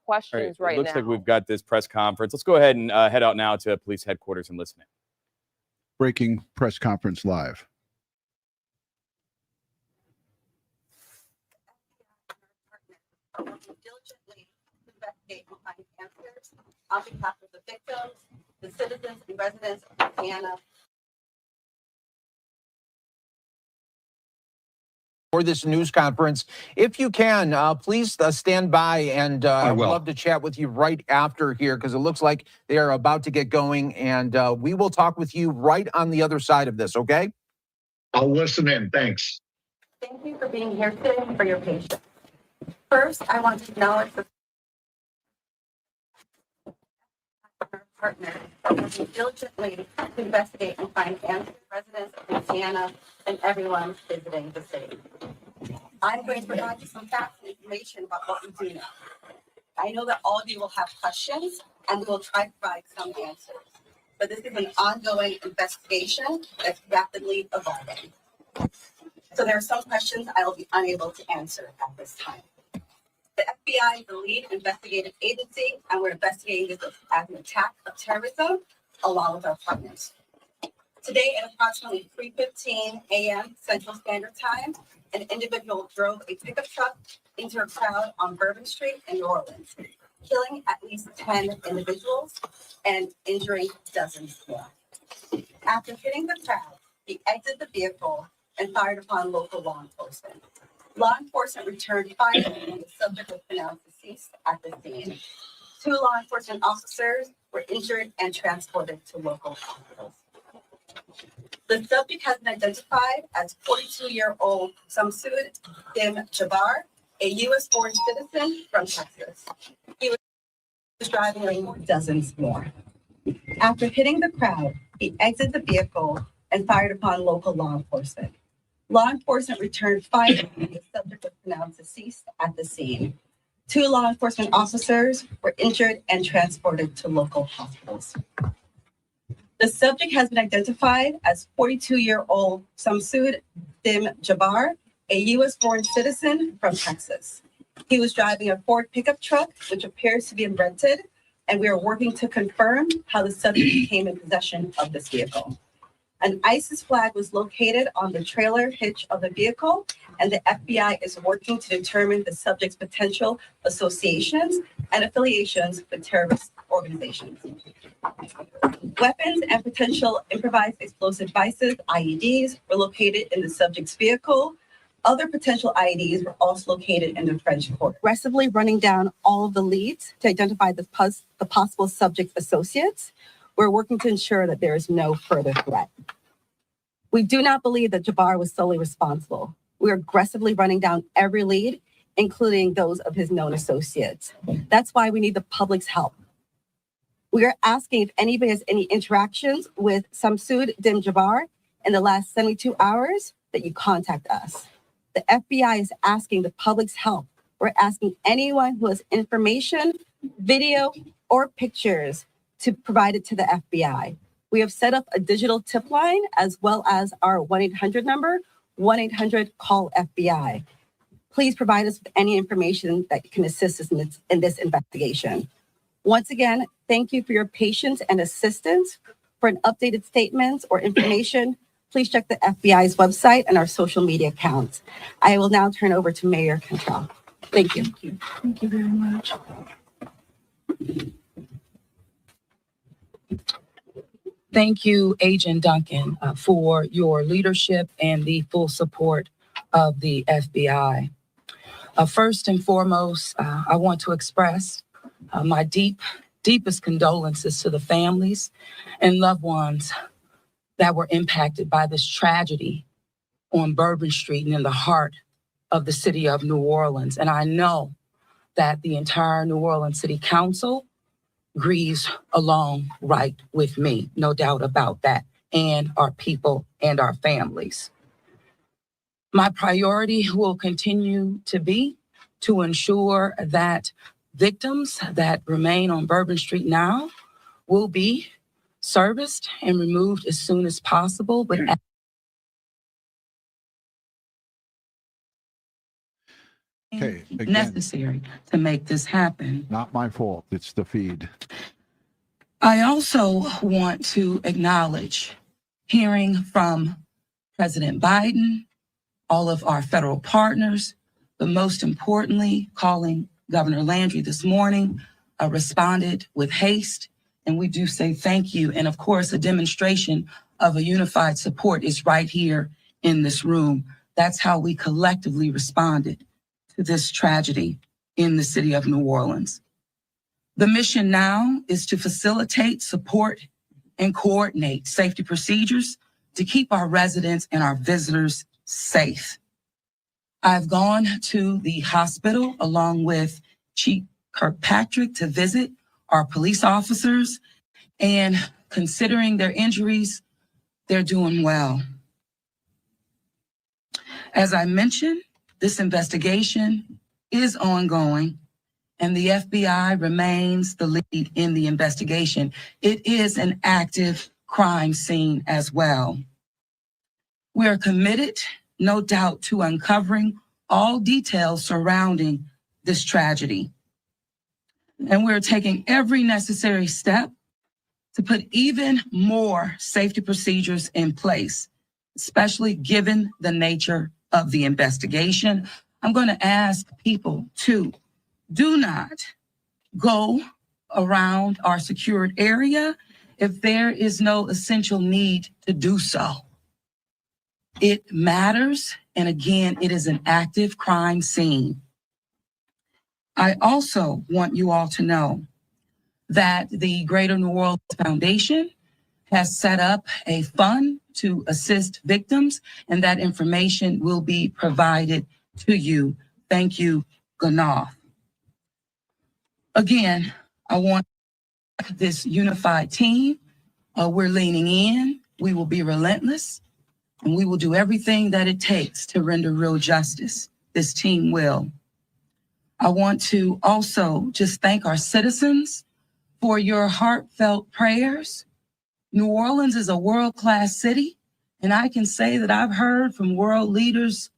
questions right now. It looks like we've got this press conference. Let's go ahead and head out now to police headquarters and listen in. Breaking press conference live. Diligently investigate and find answers on behalf of the victims, the citizens and residents of Louisiana. For this news conference, if you can, please stand by, and I would love to chat with you right after here, because it looks like they are about to get going, and we will talk with you right on the other side of this, okay? I'll listen in. Thanks. Thank you for being here today and for your patience. First, I want to acknowledge the partner working diligently to investigate and find answers residents of Louisiana and everyone visiting the city. I'm going to provide you some facts and information about what we do know. I know that all of you will have questions, and we will try to provide some answers. But this is an ongoing investigation that's rapidly evolving. So there are some questions I will be unable to answer at this time. The FBI is the lead investigative agency, and we're investigating this as an attack of terrorism along with our partners. Today at approximately 3:15 a.m. Central Standard Time, an individual drove a pickup truck into a crowd on Bourbon Street in New Orleans, killing at least 10 individuals and injuring dozens more. After hitting the crowd, he exited the vehicle and fired upon local law enforcement. Law enforcement returned fire, and the subject was pronounced deceased at the scene. 2 law enforcement officers were injured and transported to local hospitals. The subject has been identified as 42-year-old Shamsud-Din Jabbar, a U.S.-born citizen from Texas. He was driving dozens more. After hitting the crowd, he exited the vehicle and fired upon local law enforcement. Law enforcement returned fire, and the subject was pronounced deceased at the scene. 2 law enforcement officers were injured and transported to local hospitals. The subject has been identified as 42-year-old Shamsud-Din Jabbar, a U.S.-born citizen from Texas. He was driving a Ford pickup truck, which appears to be rented, and we are working to confirm how the subject came in possession of this vehicle. An ISIS flag was located on the trailer hitch of the vehicle, and the FBI is working to determine the subject's potential associations and affiliations with terrorist organizations. Weapons and potential improvised explosive devices, IEDs, were located in the subject's vehicle. Other potential IEDs were also located in the French Quarter. Aggressively running down all of the leads to identify the possible subject's associates. We're working to ensure that there is no further threat. We do not believe that Jabbar was solely responsible. We are aggressively running down every lead, including those of his known associates. That's why we need the public's help. We are asking if anybody has any interactions with Shamsud-Din Jabbar in the last 72 hours that you contact us. The FBI is asking the public's help. We're asking anyone who has information, video, or pictures to provide it to the FBI. We have set up a digital tip line as well as our 1-800 number, 1-800-CALL-FBI. Please provide us with any information that can assist us in this investigation. Once again, thank you for your patience and assistance. For an updated statements or information, please check the FBI's website and our social media accounts. I will now turn over to Mayor Cantrell. Thank you. Thank you very much. Thank you, Agent Duncan, for your leadership and the full support of the FBI. First and foremost, I want to express my deepest condolences to the families and loved ones that were impacted by this tragedy on Bourbon Street and in the heart of the city of New Orleans. And I know that the entire New Orleans City Council grieves along right with me, no doubt about that, and our people and our families. My priority will continue to be to ensure that victims that remain on Bourbon Street now will be serviced and removed as soon as possible. But Okay, again. necessary to make this happen. Not my fault. It's the feed. I also want to acknowledge hearing from President Biden, all of our federal partners, but most importantly, calling Governor Landry this morning, responded with haste. And we do say thank you. And of course, a demonstration of a unified support is right here in this room. That's how we collectively responded to this tragedy in the city of New Orleans. The mission now is to facilitate, support, and coordinate safety procedures to keep our residents and our visitors safe. I've gone to the hospital along with Chief Kirkpatrick to visit our police officers, and considering their injuries, they're doing well. As I mentioned, this investigation is ongoing, and the FBI remains the lead in the investigation. It is an active crime scene as well. We are committed, no doubt, to uncovering all details surrounding this tragedy. And we're taking every necessary step to put even more safety procedures in place, especially given the nature of the investigation. I'm going to ask people to do not go around our secured area if there is no essential need to do so. It matters, and again, it is an active crime scene. I also want you all to know that the Greater New Orleans Foundation has set up a fund to assist victims, and that information will be provided to you. Thank you, Ganoff. Again, I want this unified team. We're leaning in. We will be relentless, and we will do everything that it takes to render real justice. This team will. I want to also just thank our citizens for your heartfelt prayers. New Orleans is a world-class city, and I can say that I've heard from world leaders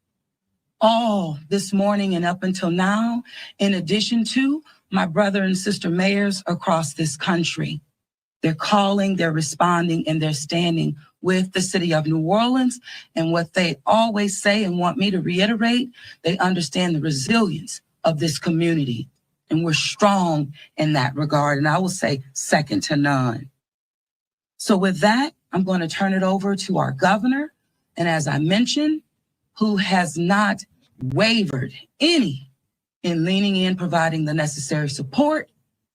all this morning and up until now, in addition to my brother and sister mayors across this country. They're calling, they're responding, and they're standing with the city of New Orleans. And what they always say and want me to reiterate, they understand the resilience of this community. And we're strong in that regard. And I will say second to none. So with that, I'm going to turn it over to our governor. And as I mentioned, who has not wavered any in leaning in, providing the necessary support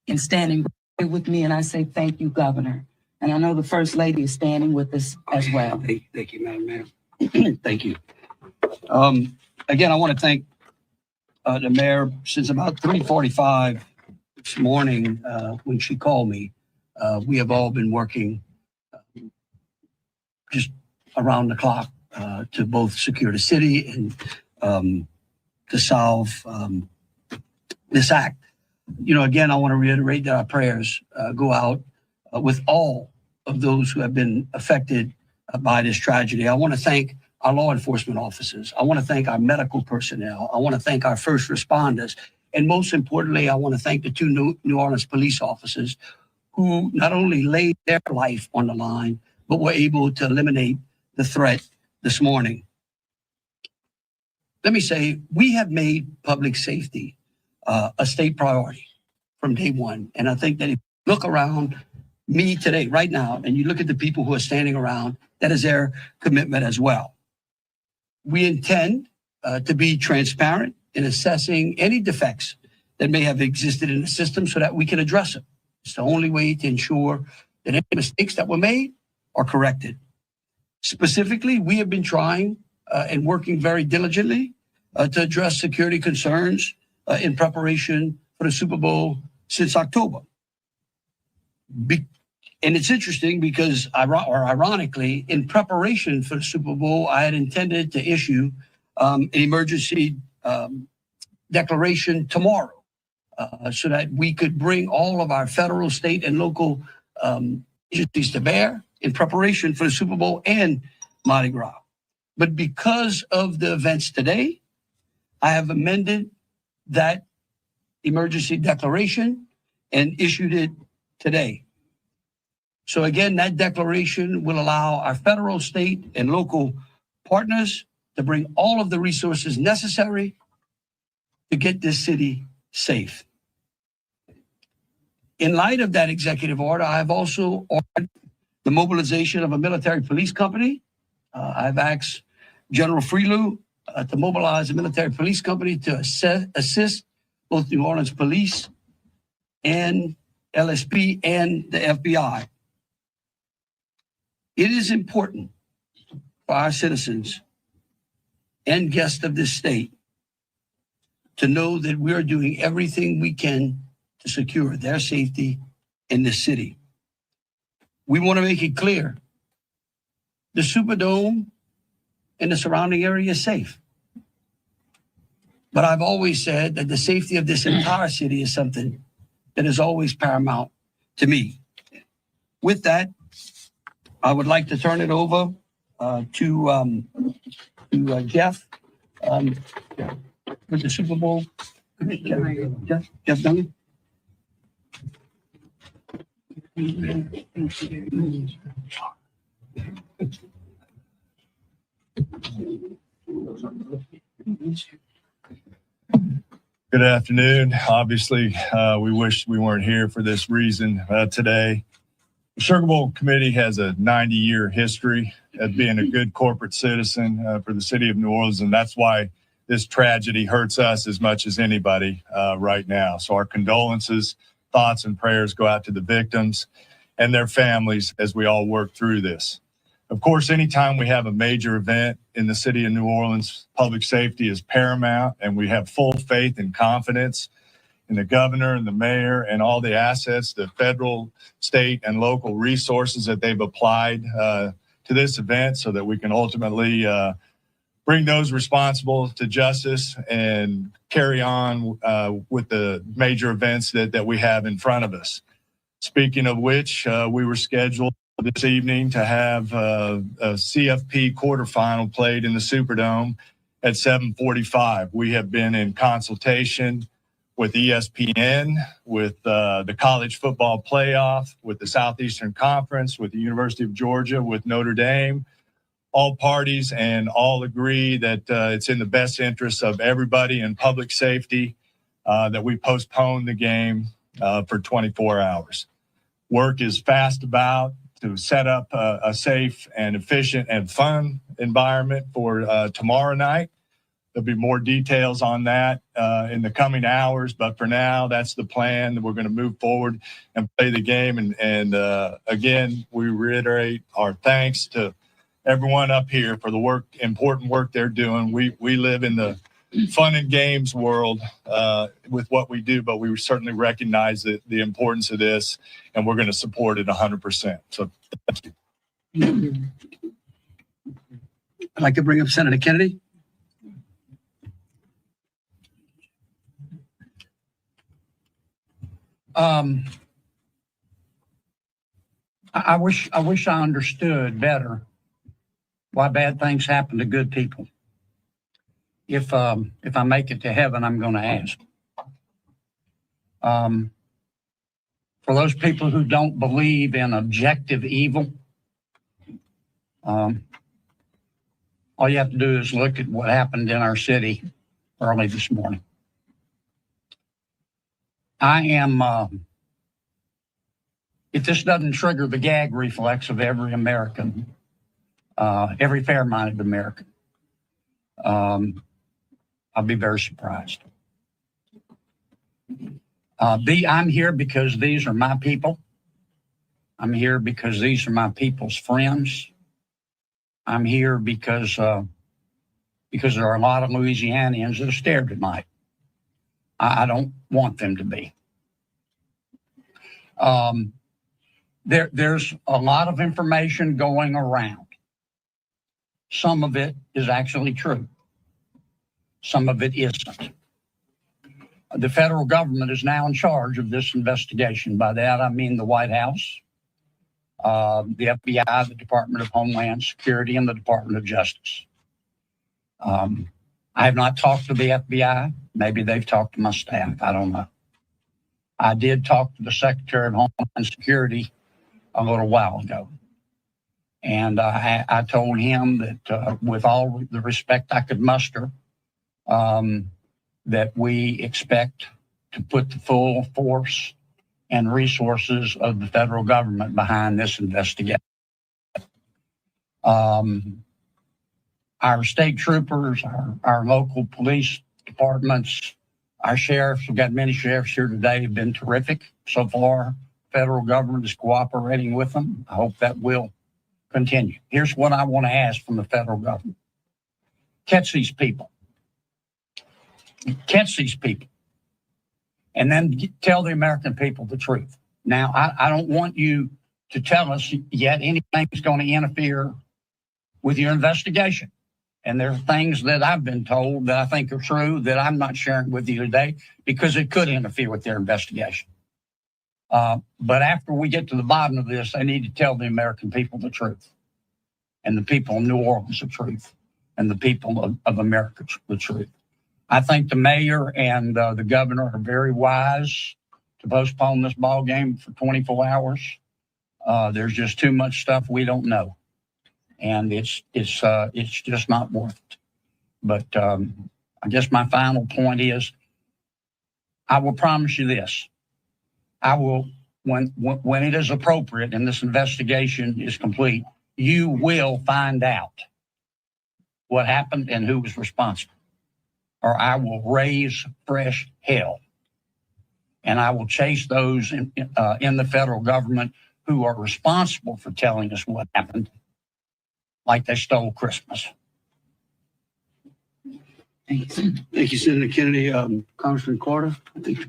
and standing with me. And I say, thank you, Governor. And I know the First Lady is standing with us as well. Thank you, Madam Mayor. Thank you. Again, I want to thank the mayor. Since about 3:45 this morning, when she called me, we have all been working just around the clock to both secure the city and to solve this act. You know, again, I want to reiterate that our prayers go out with all of those who have been affected by this tragedy. I want to thank our law enforcement officers. I want to thank our medical personnel. I want to thank our first responders. And most importantly, I want to thank the two New Orleans police officers who not only laid their life on the line, but were able to eliminate the threat this morning. Let me say, we have made public safety a state priority from day one. And I think that if you look around me today, right now, and you look at the people who are standing around, that is their commitment as well. We intend to be transparent in assessing any defects that may have existed in the system so that we can address them. It's the only way to ensure that any mistakes that were made are corrected. Specifically, we have been trying and working very diligently to address security concerns in preparation for the Super Bowl since October. And it's interesting because, ironically, in preparation for the Super Bowl, I had intended to issue an emergency declaration tomorrow so that we could bring all of our federal, state, and local agencies to bear in preparation for the Super Bowl and Mardi Gras. But because of the events today, I have amended that emergency declaration and issued it today. So again, that declaration will allow our federal, state, and local partners to bring all of the resources necessary to get this city safe. In light of that executive order, I have also ordered the mobilization of a military police company. I've asked General Freelou to mobilize a military police company to assist both New Orleans Police and LSP and the FBI. It is important for our citizens and guests of this state to know that we are doing everything we can to secure their safety in this city. We want to make it clear, the Superdome and the surrounding area is safe. But I've always said that the safety of this entire city is something that is always paramount to me. With that, I would like to turn it over to Jeff with the Super Bowl. Jeff Duncan. Good afternoon. Obviously, we wish we weren't here for this reason today. The Sugar Bowl Committee has a 90-year history of being a good corporate citizen for the city of New Orleans, and that's why this tragedy hurts us as much as anybody right now. So our condolences, thoughts, and prayers go out to the victims and their families as we all work through this. Of course, anytime we have a major event in the city of New Orleans, public safety is paramount, and we have full faith and confidence in the governor and the mayor and all the assets, the federal, state, and local resources that they've applied to this event so that we can ultimately bring those responsible to justice and carry on with the major events that we have in front of us. Speaking of which, we were scheduled this evening to have a CFP quarterfinal played in the Superdome at 7:45. We have been in consultation with ESPN, with the college football playoff, with the Southeastern Conference, with the University of Georgia, with Notre Dame, all parties, and all agree that it's in the best interest of everybody and public safety that we postpone the game for 24 hours. Work is fast about to set up a safe and efficient and fun environment for tomorrow night. There'll be more details on that in the coming hours, but for now, that's the plan. We're going to move forward and play the game. And again, we reiterate our thanks to everyone up here for the important work they're doing. We live in the fun and games world with what we do, but we certainly recognize the importance of this, and we're going to support it 100%. So thank you. I'd like to bring up Senator Kennedy. I wish I understood better why bad things happen to good people. If I make it to heaven, I'm going to ask. For those people who don't believe in objective evil, all you have to do is look at what happened in our city early this morning. If this doesn't trigger the gag reflex of every American, every fair-minded American, I'll be very surprised. I'm here because these are my people. I'm here because these are my people's friends. I'm here because there are a lot of Louisianians that are scared tonight. I don't want them to be. There's a lot of information going around. Some of it is actually true. Some of it isn't. The federal government is now in charge of this investigation. By that, I mean the White House, the FBI, the Department of Homeland Security, and the Department of Justice. I have not talked to the FBI. Maybe they've talked to my staff. I don't know. I did talk to the Secretary of Homeland Security a little while ago. And I told him that with all the respect I could muster, that we expect to put the full force and resources of the federal government behind this investigation. Our state troopers, our local police departments, our sheriffs, we've got many sheriffs here today, have been terrific so far. Federal government is cooperating with them. I hope that will continue. Here's what I want to ask from the federal government. Catch these people. Catch these people. And then tell the American people the truth. Now, I don't want you to tell us yet anything's going to interfere with your investigation. And there are things that I've been told that I think are true that I'm not sharing with you today because it could interfere with their investigation. But after we get to the bottom of this, I need to tell the American people the truth, and the people of New Orleans the truth, and the people of America the truth. I think the mayor and the governor are very wise to postpone this ball game for 24 hours. There's just too much stuff we don't know, and it's just not worth it. But I guess my final point is, I will promise you this: I will, when it is appropriate and this investigation is complete, you will find out what happened and who was responsible. Or I will raise fresh hell, and I will chase those in the federal government who are responsible for telling us what happened, like they stole Christmas. Thank you, Senator Kennedy. Congressman Carter, I think.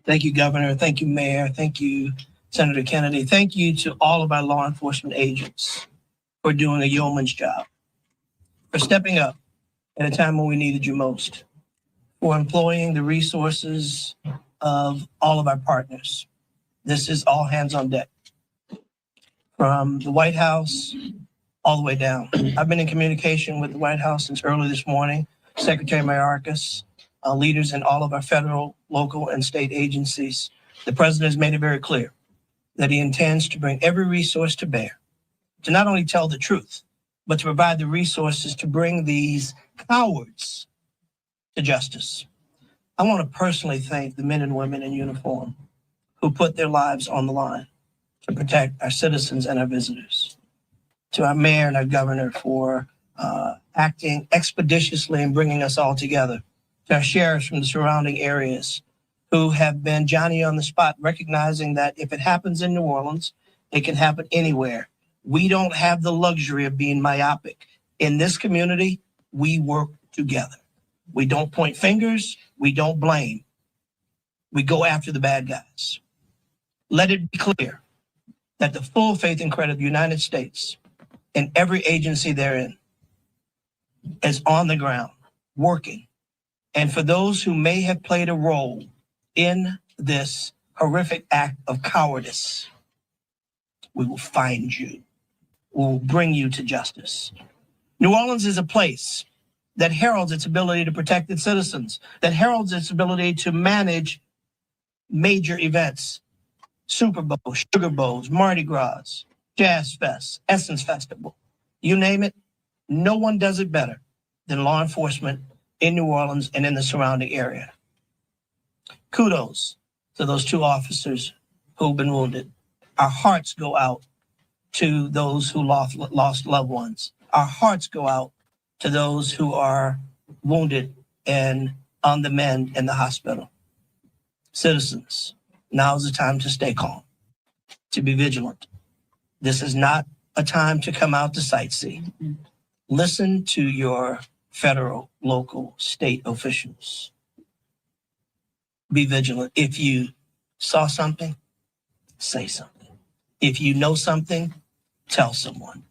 Thank you, Governor. Thank you, Mayor. Thank you, Senator Kennedy. Thank you to all of our law enforcement agents for doing a yeoman's job, for stepping up at a time when we needed you most, for employing the resources of all of our partners. This is all hands on deck, from the White House all the way down. I've been in communication with the White House since early this morning, Secretary Mayorkas, leaders in all of our federal, local, and state agencies. The president has made it very clear that he intends to bring every resource to bear to not only tell the truth, but to provide the resources to bring these cowards to justice. I want to personally thank the men and women in uniform who put their lives on the line to protect our citizens and our visitors. To our mayor and our governor for acting expeditiously and bringing us all together. To our sheriffs from the surrounding areas who have been Johnny on the spot, recognizing that if it happens in New Orleans, it can happen anywhere. We don't have the luxury of being myopic. In this community, we work together. We don't point fingers. We don't blame. We go after the bad guys. Let it be clear that the full faith and credit of the United States and every agency therein is on the ground, working. And for those who may have played a role in this horrific act of cowardice, we will find you. We will bring you to justice. New Orleans is a place that heralds its ability to protect its citizens, that heralds its ability to manage major events, Super Bowl, Sugar Bowls, Mardi Gras, Jazz Fest, Essence Festival, you name it. No one does it better than law enforcement in New Orleans and in the surrounding area. Kudos to those two officers who've been wounded. Our hearts go out to those who lost loved ones. Our hearts go out to those who are wounded and on the mend in the hospital. Citizens, now is the time to stay calm, to be vigilant. This is not a time to come out to sightsee. Listen to your federal, local, state officials. Be vigilant. If you saw something, say something. If you know something, tell someone.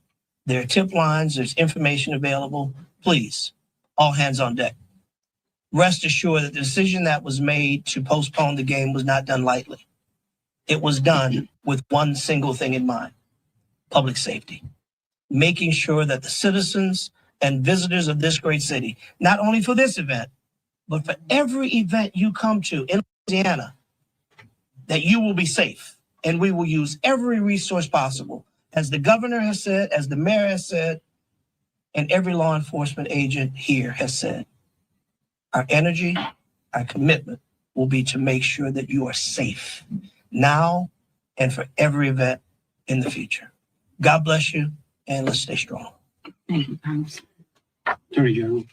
There are tip lines, there's information available. Please, all hands on deck. Rest assured that the decision that was made to postpone the game was not done lightly. It was done with one single thing in mind: public safety. making sure that the citizens and visitors of this great city, not only for this event, but for every event you come to in Louisiana, that you will be safe. And we will use every resource possible. As the governor has said, as the mayor has said, and every law enforcement agent here has said, our energy, our commitment will be to make sure that you are safe now and for every event in the future. God bless you, and let's stay strong. Thank you, Congress. Attorney General.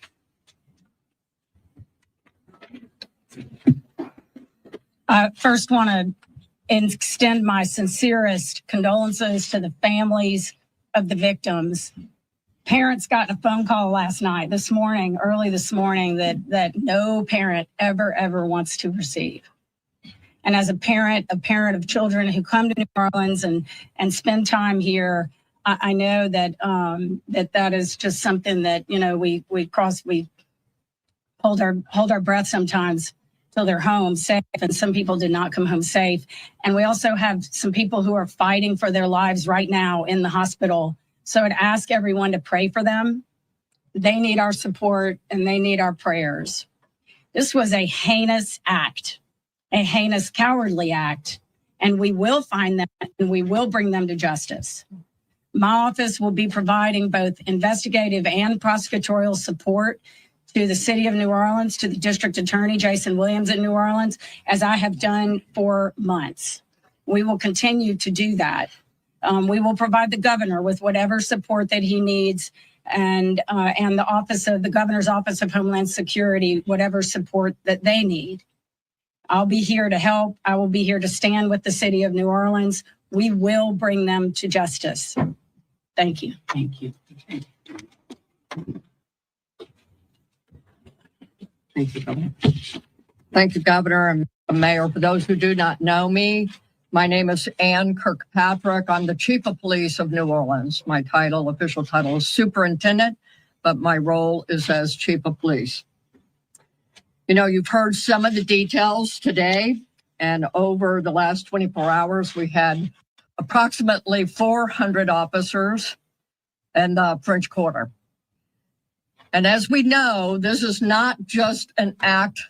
I first want to extend my sincerest condolences to the families of the victims. Parents got a phone call last night, early this morning, that no parent ever wants to receive. And as a parent of children who come to New Orleans and spend time here, I know that that is just something that, you know, we hold our breath sometimes till they're home safe, and some people did not come home safe. And we also have some people who are fighting for their lives right now in the hospital. So I'd ask everyone to pray for them. They need our support and they need our prayers. This was a heinous act, a heinous, cowardly act, and we will find them and we will bring them to justice. My office will be providing both investigative and prosecutorial support to the city of New Orleans, to the district attorney, Jason Williams in New Orleans, as I have done for months. We will continue to do that. We will provide the governor with whatever support that he needs, and the governor's office of Homeland Security, whatever support that they need. I'll be here to help. I will be here to stand with the city of New Orleans. We will bring them to justice. Thank you. Thank you. Thank you, Governor. Thank you, Governor and Mayor. For those who do not know me, my name is Ann Kirkpatrick. I'm the Chief of Police of New Orleans. My official title is Superintendent, but my role is as Chief of Police. You know, you've heard some of the details today, and over the last 24 hours, we had approximately 400 officers in the French Quarter. And as we know, this is not just an act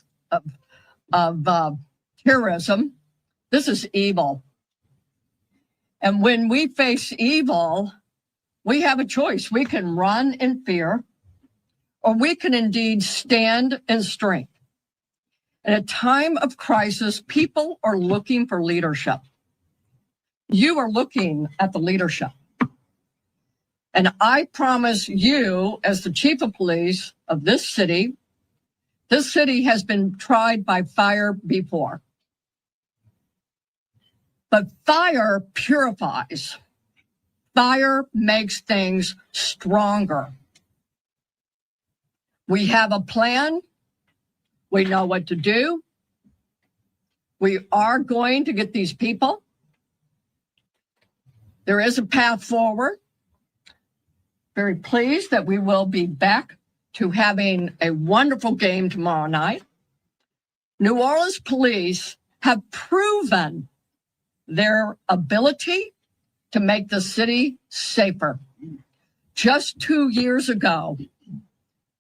of terrorism. This is evil. And when we face evil, we have a choice. We can run in fear, or we can indeed stand in strength. In a time of crisis, people are looking for leadership. You are looking at the leadership. And I promise you, as the Chief of Police of this city has been tried by fire before. But fire purifies. Fire makes things stronger. We have a plan. We know what to do. We are going to get these people. There is a path forward. Very pleased that we will be back to having a wonderful game tomorrow night. New Orleans police have proven their ability to make the city safer. Just 2 years ago,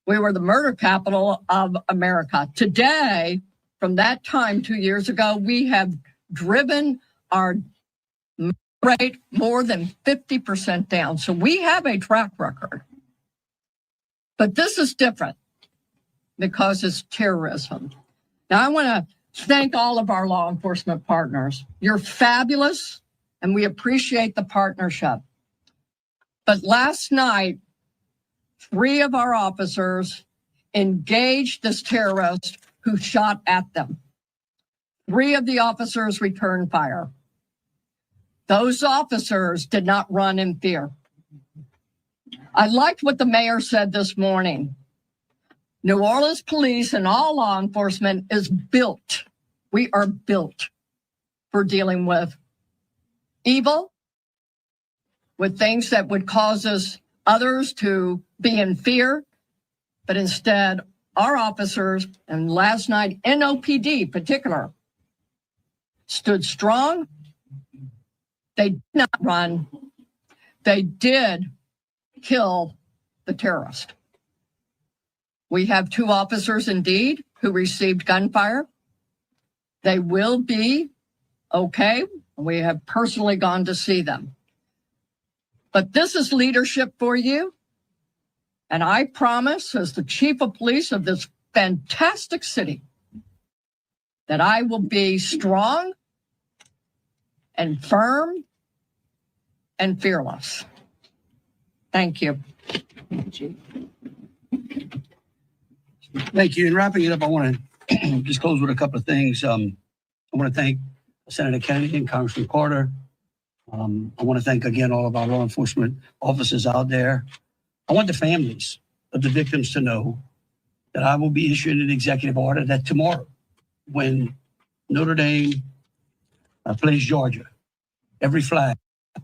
we were the murder capital of America. Today, from that time 2 years ago, we have driven our rate more than 50% down. So we have a track record. But this is different because it's terrorism. Now, I want to thank all of our law enforcement partners. You're fabulous, and we appreciate the partnership. But last night, 3 of our officers engaged this terrorist who shot at them. 3 of the officers returned fire. Those officers did not run in fear. I liked what the mayor said this morning. New Orleans police and all law enforcement is built. We are built for dealing with evil, with things that would cause others to be in fear. But instead, our officers, and last night, NOPD in particular, stood strong. They did not run. They did kill the terrorist. We have 2 officers indeed who received gunfire. They will be okay. We have personally gone to see them. But this is leadership for you. And I promise, as the chief of police of this fantastic city, that I will be strong and firm and fearless. Thank you. Thank you. In wrapping it up, I want to just close with a couple of things. I want to thank Senator Kennedy and Congressman Carter. I want to thank again all of our law enforcement officers out there. I want the families of the victims to know that I will be issuing an executive order that tomorrow, when Notre Dame plays Georgia, every flag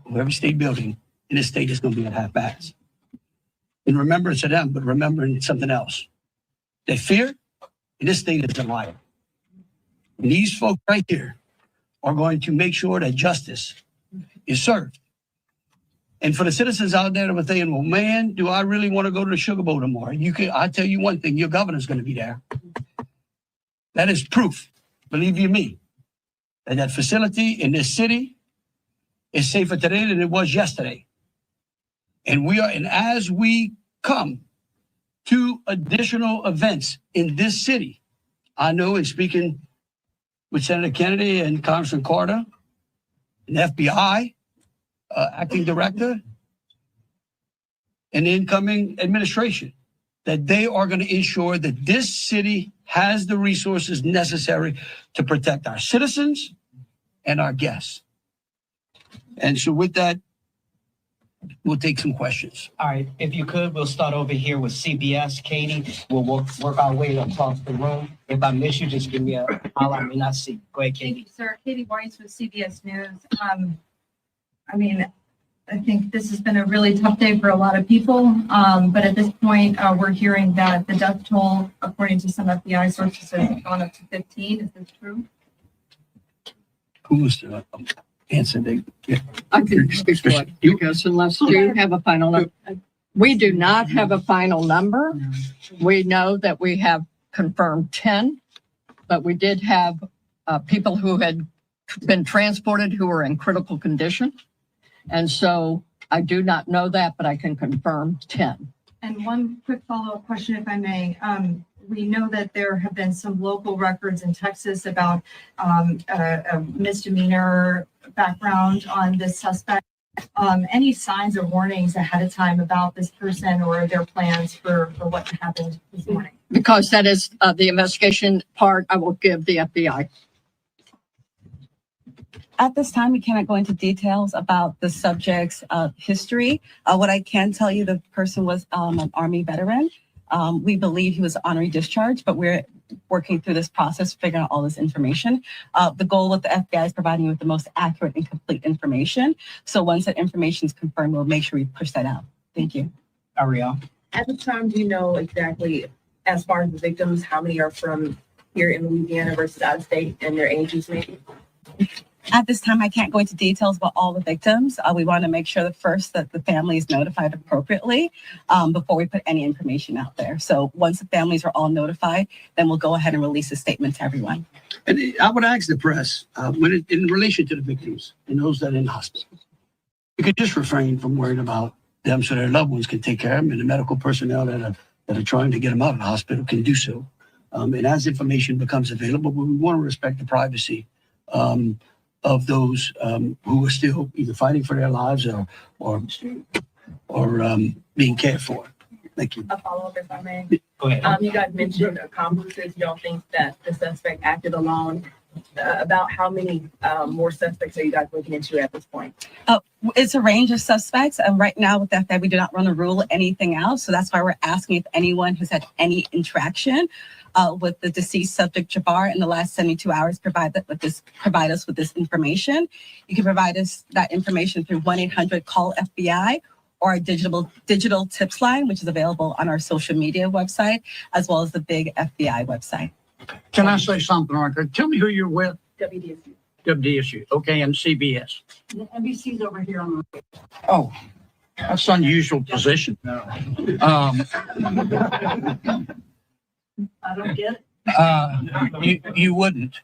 of every state building in this state is going to be at half-mast. In remembrance of them, but remembering something else. They fear in this state is a liar. And these folks right here are going to make sure that justice is served. And for the citizens out there that were thinking, well, man, do I really want to go to the Sugar Bowl tomorrow? I'll tell you one thing, your governor's going to be there. That is proof, believe you me, that that facility in this city is safer today than it was yesterday. And as we come to additional events in this city, I know in speaking with Senator Kennedy and Congressman Carter, and FBI acting director, and the incoming administration, that they are going to ensure that this city has the resources necessary to protect our citizens and our guests. And so with that, we'll take some questions. All right, if you could, we'll start over here with CBS. Katie, we'll work our way across the room. If I miss you, just give me a holler. I may not see. Go ahead, Katie. Thank you, sir. Katie Weiss with CBS News. I mean, I think this has been a really tough day for a lot of people. But at this point, we're hearing that the death toll, according to some FBI sources, has gone up to 15. Is this true? Who was the answer? I can speak to it because unless you have a final number, we do not have a final number. We know that we have confirmed 10, but we did have people who had been transported who were in critical condition. And so I do not know that, but I can confirm 10. And one quick follow-up question, if I may. We know that there have been some local records in Texas about a misdemeanor background on this suspect. Any signs or warnings ahead of time about this person or their plans for what happened this morning? Because that is the investigation part, I will give the FBI. At this time, we cannot go into details about the subject's history. What I can tell you, the person was an Army veteran. We believe he was honorary discharge, but we're working through this process, figuring out all this information. The goal with the FBI is providing you with the most accurate and complete information. So once that information is confirmed, we'll make sure we push that out. Thank you. Ariel. At the time, do you know exactly, as far as the victims, how many are from here in Louisiana versus out of state and their ages maybe? At this time, I can't go into details about all the victims. We want to make sure that first that the family is notified appropriately before we put any information out there. So once the families are all notified, then we'll go ahead and release a statement to everyone. And I would ask the press, in relation to the victims and those that are in hospitals, you could just refrain from worrying about them so their loved ones can take care of them, and the medical personnel that are trying to get them out of the hospital can do so. And as information becomes available, we want to respect the privacy of those who are still either fighting for their lives or being cared for. Thank you. A follow-up, if I may. Go ahead. You guys mentioned accomplices. You don't think that the suspect acted alone. About how many more suspects are you guys looking into at this point? It's a range of suspects. And right now with that, we do not want to rule anything out. So that's why we're asking if anyone has had any interaction with the deceased subject Jabbar in the last 72 hours, provide us with this information. You can provide us that information through 1-800-CALL-FBI or our digital tips line, which is available on our social media website, as well as the big FBI website. Can I say something, Arthur? Tell me who you're with. WDSU. WDSU. Okay, and CBS. NBC's over here on the right. Oh, That's an unusual position. I don't get it. You wouldn't.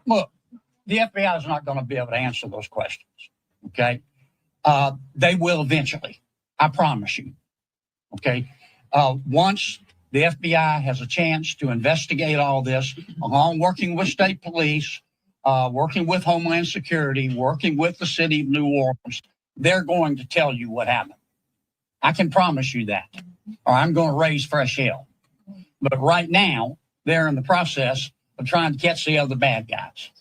Look, the FBI is not going to be able to answer those questions. Okay. They will eventually. I promise you. Okay. Once the FBI has a chance to investigate all this, along working with state police, working with Homeland Security, working with the city of New Orleans, they're going to tell you what happened. I can promise you that, or I'm going to raise fresh hell. But right now, they're in the process of trying to catch the other bad guys.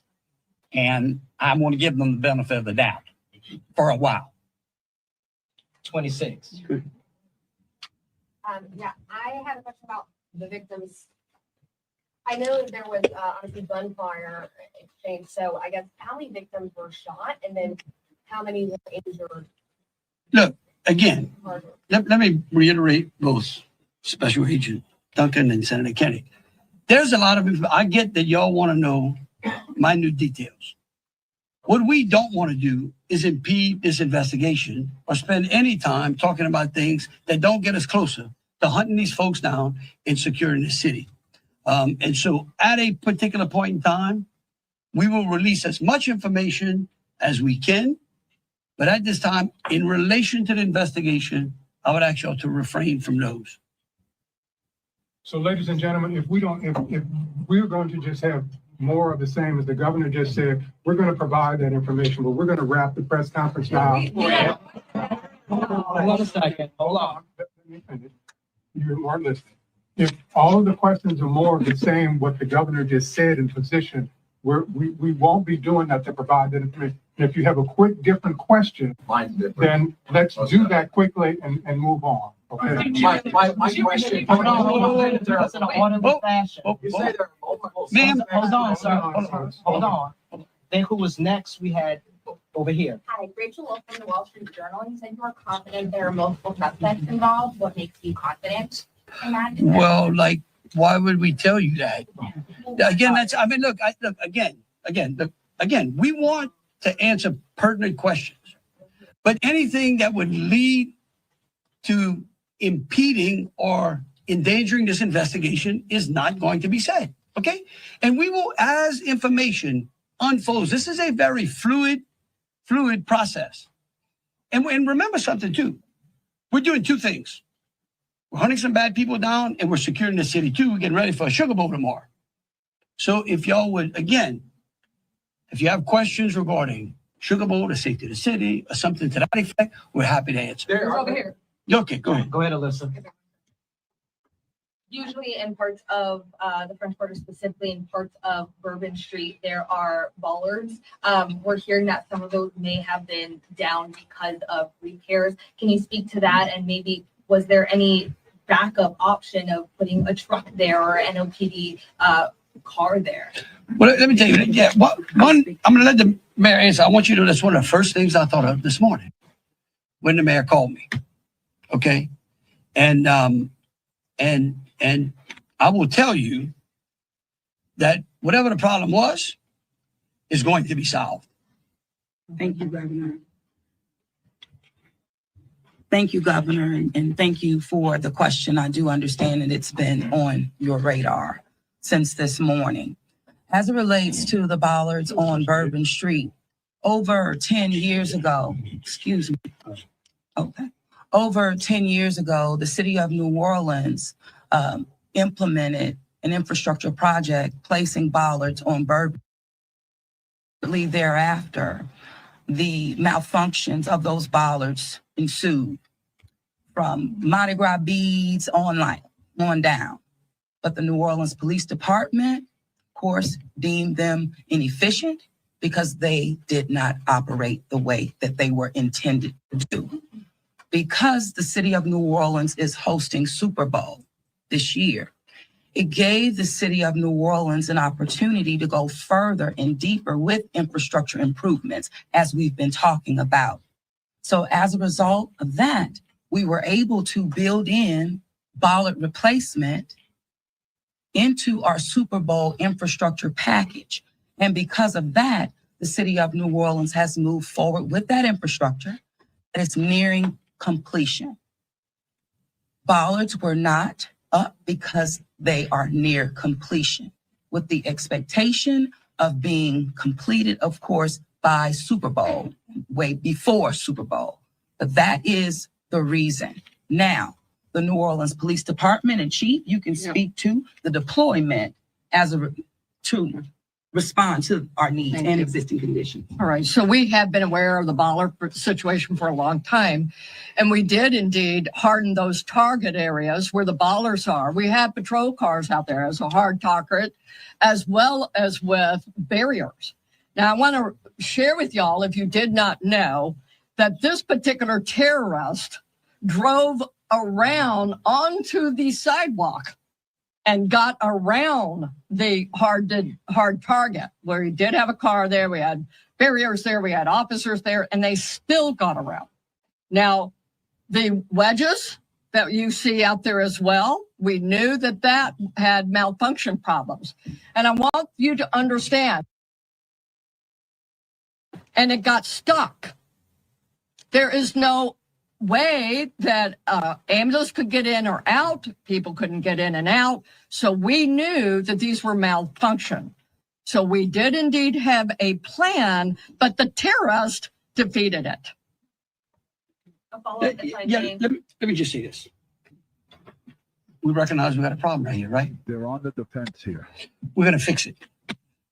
And I want to give them the benefit of the doubt for a while. 26. Yeah, I had a question about the victims. I know that there was obviously gunfire exchange. So I guess how many victims were shot and then how many were injured? Look, again, let me reiterate both Special Agent Duncan and Senator Kennedy. There's a lot of, I get that y'all want to know minute details. What we don't want to do is impede this investigation or spend any time talking about things that don't get us closer to hunting these folks down and securing the city. And so at a particular point in time, we will release as much information as we can. But at this time, in relation to the investigation, I would ask y'all to refrain from those. So ladies and gentlemen, if we're going to just have more of the same, as the governor just said, we're going to provide that information, but we're going to wrap the press conference now. Hold on a second. Hold on. Let me finish. You weren't listening. If all of the questions are more of the same, what the governor just said in position, we won't be doing that to provide that information. And if you have a quick different question, then let's do that quickly and move on. Okay. My question. Hold on. There's an orderly fashion. Ma'am, hold on, sir. Hold on. Then who was next? We had over here. Hi, Rachel Wolf from the Wall Street Journal. You said you were confident there are multiple suspects involved. What makes you confident in that? Well, like, why would we tell you that? Again, look, again, we want to answer pertinent questions, but anything that would lead to impeding or endangering this investigation is not going to be said. Okay. And we will, as information unfolds, this is a very fluid process. And remember something too. We're doing two things. We're hunting some bad people down and we're securing the city too. We're getting ready for a Sugar Bowl tomorrow. So if y'all would, again, if you have questions regarding Sugar Bowl, the safety of the city, or something to that effect, we're happy to answer. They're over here. Okay, go ahead. Go ahead, Alyssa. Usually in parts of the French Quarter, specifically in parts of Bourbon Street, there are bollards. We're hearing that some of those may have been down because of repairs. Can you speak to that? And maybe was there any backup option of putting a truck there or an NOPD car there? Well, let me tell you, yeah, one, I'm going to let the mayor answer. I want you to know that's one of the first things I thought of this morning when the mayor called me. Okay. And I will tell you that whatever the problem was is going to be solved. Thank you, Governor. Thank you, Governor, and thank you for the question. I do understand that it's been on your radar since this morning. As it relates to the bollards on Bourbon Street, over 10 years ago, over 10 years ago, the city of New Orleans implemented an infrastructure project placing bollards on Bourbon. Thereafter, the malfunctions of those bollards ensued from Mardi Gras beads on down. But the New Orleans Police Department, of course, deemed them inefficient because they did not operate the way that they were intended to do. Because the city of New Orleans is hosting Super Bowl this year, it gave the city of New Orleans an opportunity to go further and deeper with infrastructure improvements, as we've been talking about. So as a result of that, we were able to build in bollard replacement into our Super Bowl infrastructure package. And because of that, the city of New Orleans has moved forward with that infrastructure. that it's nearing completion. Bollards were not up because they are near completion, with the expectation of being completed, of course, by Super Bowl, way before Super Bowl. But that is the reason. Now, the New Orleans Police Department and Chief, you can speak to the deployment to respond to our needs Thank and you. existing conditions. All right, so we have been aware of the bollard situation for a long time, and we did indeed harden those target areas where the bollards are. We have patrol cars out there as a hard target, as well as with barriers. Now, I want to share with y'all, if you did not know, that this particular terrorist drove around onto the sidewalk and got around the hard target, where he did have a car there. We had barriers there. We had officers there, and they still got around. Now, the wedges that you see out there as well, we knew that that had malfunction problems. And I want you to understand, and it got stuck. There is no way that ambulance could get in or out. People couldn't get in and out. So we knew that these were malfunction. So we did indeed have a plan, but the terrorist defeated it. A follow-up, if I Yeah, may. let me just say this. We recognize we got a problem right here, right? They're on the defense here. We're going to fix it.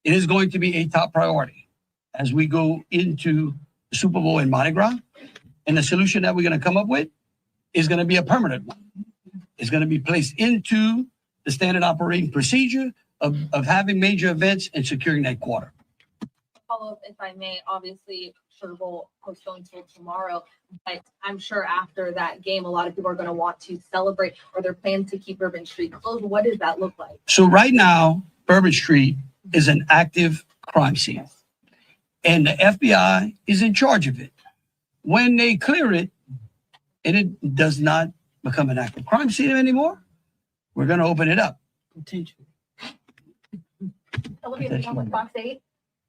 It is going to be a top priority as we go into the Super Bowl in Mardi Gras. And the solution that we're going to come up with is going to be a permanent one. It's going to be placed into the standard operating procedure of having major events and securing that quarter. Follow-up, if I may. Obviously, Sugar Bowl postponed till tomorrow, but I'm sure after that game, a lot of people are going to want to celebrate, or they're planning to keep Bourbon Street closed. What does that look like? So right now, Bourbon Street is an active crime scene, and the FBI is in charge of it. When they clear it, and it does not become an active crime scene anymore, we're going to open it up. Olivia Young with Fox 8.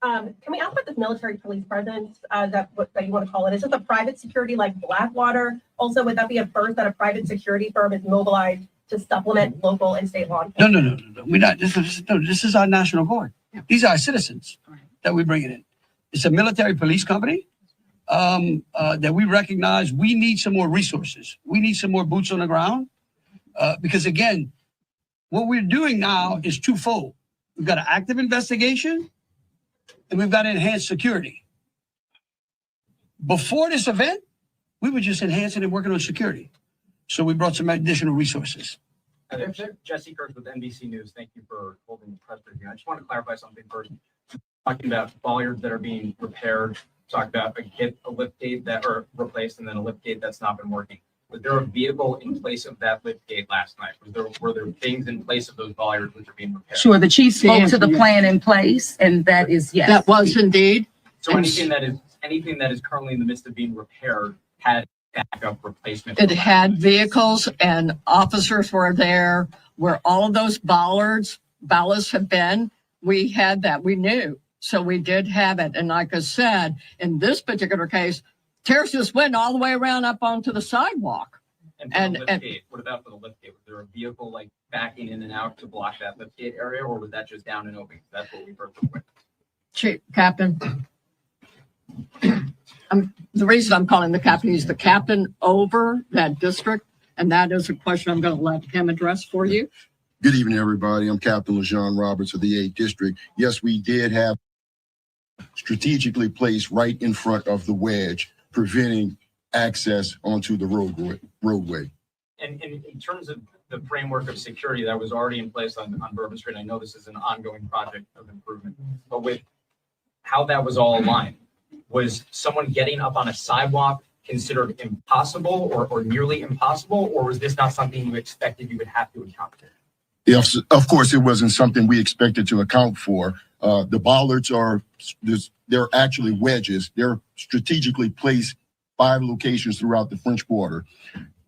Can we ask about this military police presence, that you want to call it? Is this a private security like Blackwater? Also, would that be a first that a private security firm is mobilized to supplement local and state law enforcement? No. We're not. This is our National Guard. These are our citizens that we're bringing in. It's a military police company that we recognize. We need some more resources. We need some more boots on the ground because, again, what we're doing now is twofold. We've got an active investigation and we've got enhanced security. Before this event, we were just enhancing and working on security. So we brought some additional resources. Jesse Kurtz with NBC News. Thank you for holding the press briefing. I just want to clarify something first. Talking about bollards that are being repaired, talk about a lift gate that are replaced and then a lift gate that's not been working. Was there a vehicle in place of that lift gate last night? Were there things in place of those bollards which are being repaired? Sure, the chief spoke to the plan in place, and that is yes. That was indeed. So anything that is currently in the midst of being repaired had backup replacement. It had vehicles and officers were there where all of those ballasts have been. We had that. We knew. So we did have it. And like I said, in this particular case, terrorists just went all the way around up onto the sidewalk. And for the lift gate, what about for the lift gate? Was there a vehicle like backing in and out to block that lift gate area, or was that just down and open? That's what we've heard from witnesses. Chief, Captain. The reason I'm calling the captain, he's the captain over that district. And that is a question I'm going to let him address for you. Good evening, everybody. I'm Captain LaJean Roberts of the 8th District. Yes, we did have strategically placed right in front of the wedge, preventing access onto the roadway. And in terms of the framework of security that was already in place on Bourbon Street, I know this is an ongoing project of improvement, but with how that was all aligned, was someone getting up on a sidewalk considered impossible or nearly impossible, or was this not something you expected you would have to account for? Yes, of course, it wasn't something we expected to account for. The bollards they're actually wedges. They're strategically placed 5 locations throughout the French Quarter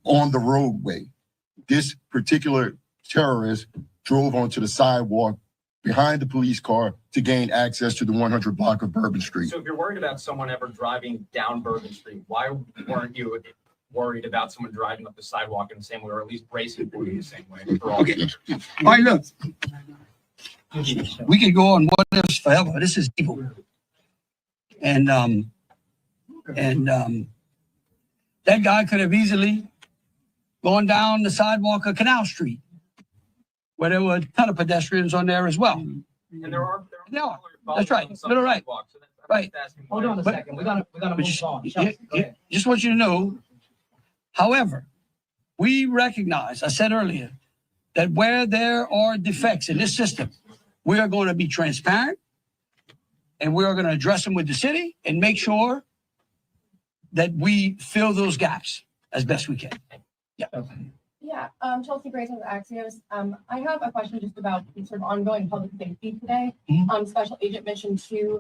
on the roadway. This particular terrorist drove onto the sidewalk behind the police car to gain access to the 100 block of Bourbon Street. So if you're worried about someone ever driving down Bourbon Street, why weren't you worried about someone driving up the sidewalk in the same way, or at least bracing for you the same way? For all Okay. All right, look. We can go on what ifs forever. This is evil. And that guy could have easily gone down the sidewalk of Canal Street, where there were a ton of pedestrians on there as well. And there are No, that's right. Little right. Right. Hold on a second. We gotta move on. Just want you to know, however, we recognize, I said earlier, that where there are defects in this system, we are going to be transparent and we are going to address them with the city and make sure that we fill those gaps as best we can. Yeah. Yeah, Chelsea Grace with Axios. I have a question just about sort of ongoing public safety today. Special Agent mentioned 2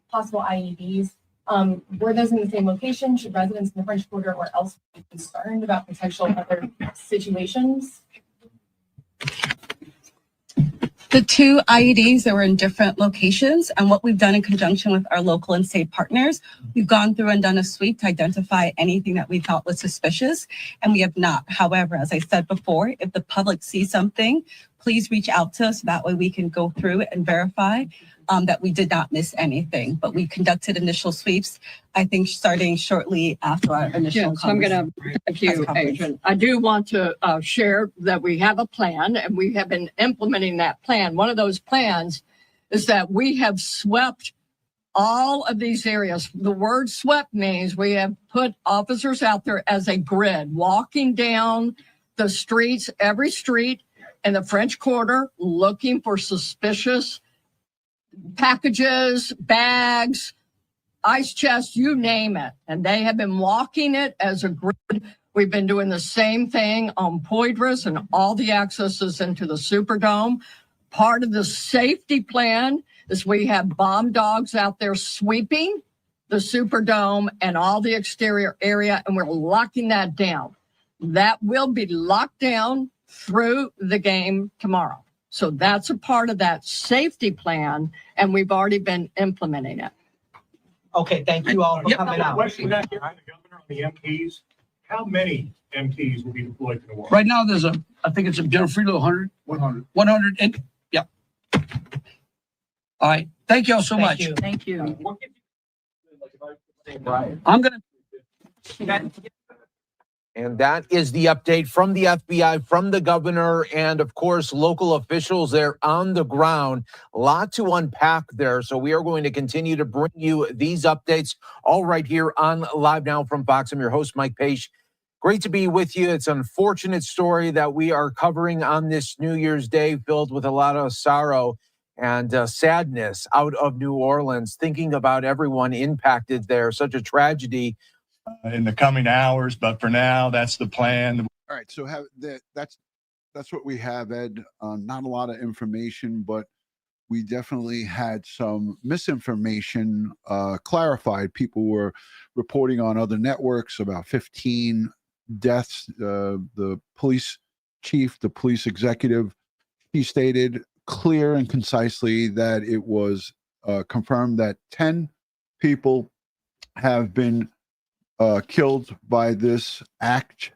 possible IEDs. Were those in the same location? Should residents in the French Quarter or else be concerned about potential other situations? The 2 IEDs that were in different locations, and what we've done in conjunction with our local and state partners, we've gone through and done a sweep to identify anything that we thought was suspicious, and we have not. However, as I said before, if the public sees something, please reach out to us. That way we can go through it and verify that we did not miss anything. But we conducted initial sweeps, I think, starting shortly after our initial Yes, I'm going to thank you, Agent. I do want to share that we have a plan and we have been implementing that plan. One of those plans is that we have swept all of these areas. The word swept means we have put officers out there as a grid, walking down the streets, every street in the French Quarter, looking for suspicious packages, bags, ice chests, you name it. And they have been walking it as a grid. We've been doing the same thing on Poydras and all the accesses into the Superdome. Part of the safety plan is we have bomb dogs out there sweeping the Superdome and all the exterior area, and we're locking that down. That will be locked down through the game tomorrow. So that's a part of that safety plan, and we've already been implementing it. Okay, thank you all for coming out. Question back here to the governor on the MPs. How many MPs will be deployed to the war? Right now, there's I think it's a General Freelo 100. 100. 100 and, yeah. All right. Thank y'all so much. Thank you. I'm going to. And that is the update from the FBI, from the governor, and of course, local officials there on the ground. A lot to unpack there. So we are going to continue to bring you these updates all right here on Live Now from Fox. I'm your host, Mike Page. Great to be with you. It's an unfortunate story that we are covering on this New Year's Day, filled with a lot of sorrow and sadness out of New Orleans, thinking about everyone impacted there. Such a tragedy. In the coming hours, but for now, that's the plan. All right, so that's what we have, Ed. Not a lot of information, but we definitely had some misinformation clarified. People were reporting on other networks about 15 deaths. The police chief, the police executive, he stated clear and concisely that it was confirmed that 10 people have been killed by this act,